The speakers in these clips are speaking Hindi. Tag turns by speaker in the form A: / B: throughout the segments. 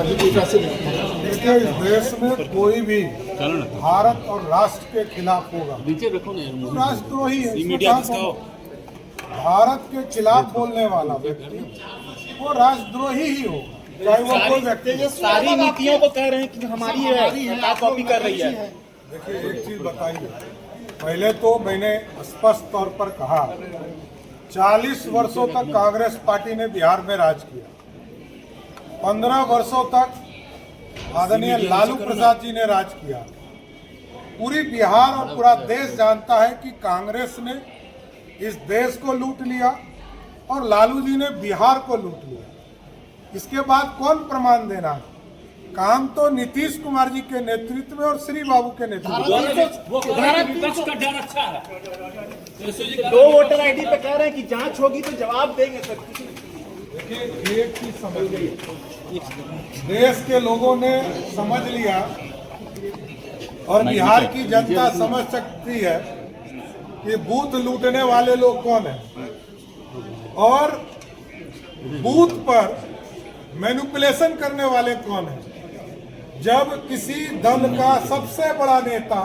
A: देखिए, इस देश में कोई भी भारत और राष्ट्र के खिलाफ होगा तो राष्ट्रद्रोही है। इसमें कहाँ कौन? भारत के खिलाफ बोलने वाला व्यक्ति वो राष्ट्रद्रोही ही होगा, चाहे वो कोई व्यक्ति।
B: ये सारी नीतियों को कह रहे हैं कि हमारी है, सरकार कॉपी कर रही है।
A: देखिए, एक चीज बताइए, पहले तो मैंने स्पष्ट तौर पर कहा 40 वर्षों तक कांग्रेस पार्टी ने बिहार में राज किया, 15 वर्षों तक आदरणीय लालू प्रसाद जी ने राज किया। पूरी बिहार और पूरा देश जानता है कि कांग्रेस ने इस देश को लूट लिया और लालू जी ने बिहार को लूट लिया। इसके बाद कौन प्रमाण देना है? काम तो नीतीश कुमार जी के नेतृत्व में और श्री बाबू के नेतृत्व में।
B: अच्छा है। 2 वोटर आईडी पे कह रहे हैं कि जांच होगी तो जवाब देंगे सर।
A: देखिए, एक चीज समझ लीजिए, देश के लोगों ने समझ लिया और बिहार की जनता समझ सकती है कि बूथ लूटने वाले लोग कौन हैं और बूथ पर मैनिपुलेशन करने वाले कौन हैं। जब किसी दल का सबसे बड़ा नेता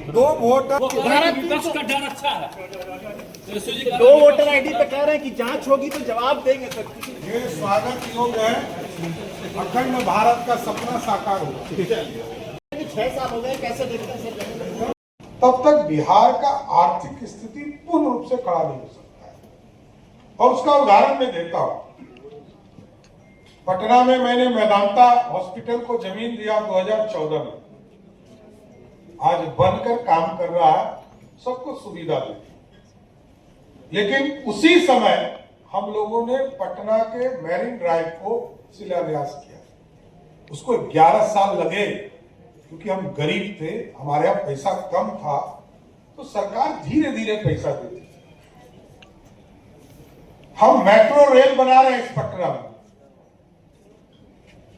A: 2 वोटर
B: अच्छा है। 2 वोटर आईडी पे कह रहे हैं कि जांच होगी तो जवाब देंगे सर।
A: ये स्वागत योग्य है। अखंड भारत का सपना साकार होगा।
B: 6 साल हो गए, कैसे देखते हैं सर?
A: तब तक बिहार का आर्थिक स्थिति पूर्ण रूप से खड़ा नहीं हो सकता है और उसका उदाहरण मैं देता हूं। पटना में मैंने मेदांता हॉस्पिटल को जमीन दिया 2014 में, आज बनकर काम कर रहा है, सबको सुविधा दी। लेकिन उसी समय हम लोगों ने पटना के मैरिन ड्राइव को शिलान्यास किया। उसको 11 साल लगे क्योंकि हम गरीब थे, हमारे यहाँ पैसा कम था, तो सरकार धीरे धीरे पैसा देती। हम मेट्रो रेल बना रहे हैं इस पटना में।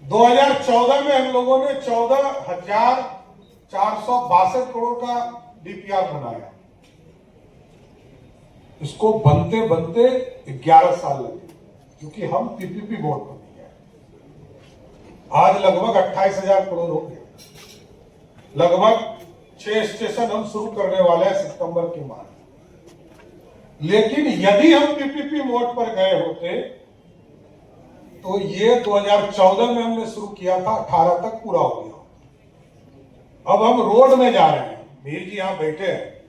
A: 2014 में हम लोगों ने 14,462 करोड़ का डीपीआर बनाया। इसको बनते बनते 11 साल लगे क्योंकि हम पीपीपी बोर्ड पर नहीं गए। आज लगभग 28,000 करोड़ हो गए। लगभग 6 स्टेशन हम शुरू करने वाले हैं सितंबर के माह। लेकिन यदि हम पीपीपी मोड पर गए होते तो ये 2014 में हमने शुरू किया था, 18 तक पूरा हो गया। अब हम रोड में जा रहे हैं। मीर जी यहां बैठे हैं,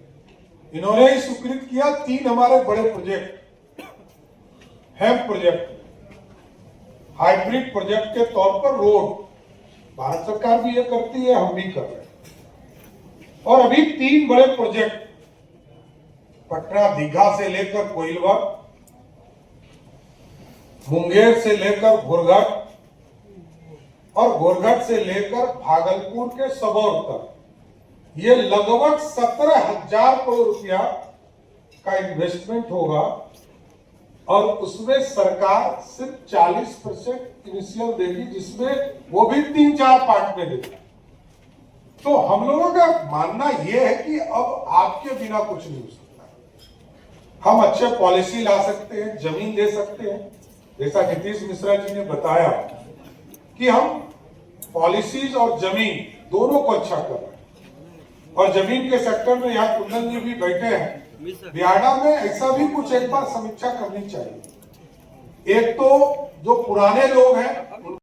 A: इन्होंने ही स्वीकृत किया 3 हमारे बड़े project, hemp project, hybrid project के तौर पर रोड। भारत सरकार भी ये करती है, हम भी कर रहे हैं। और अभी 3 बड़े प्रोजेक्ट, पटना दीघा से लेकर कोइलवर, मुंगेर से लेकर घोरघट और घोरघट से लेकर भागलपुर के सबौर तक, ये लगभग 17,000 करोड़ रुपया का इन्वेस्टमेंट होगा और उसमें सरकार सिर्फ 40% इनिशियल देगी, जिसमें वो भी 3-4 पार्ट में देगी। तो हम लोगों का मानना यह है कि अब आपके बिना कुछ नहीं हो सकता। हम अच्छे पॉलिसी ला सकते हैं, जमीन दे सकते हैं, जैसा नीतीश मिश्रा जी ने बताया कि हम पॉलिसीज और जमीन दोनों को अच्छा कर रहे हैं। और जमीन के सेक्टर में यहाँ कुंदन जी भी बैठे हैं, बिहाड़ा में ऐसा भी कुछ एक बार समीक्षा करनी चाहिए। एक तो जो पुराने लोग हैं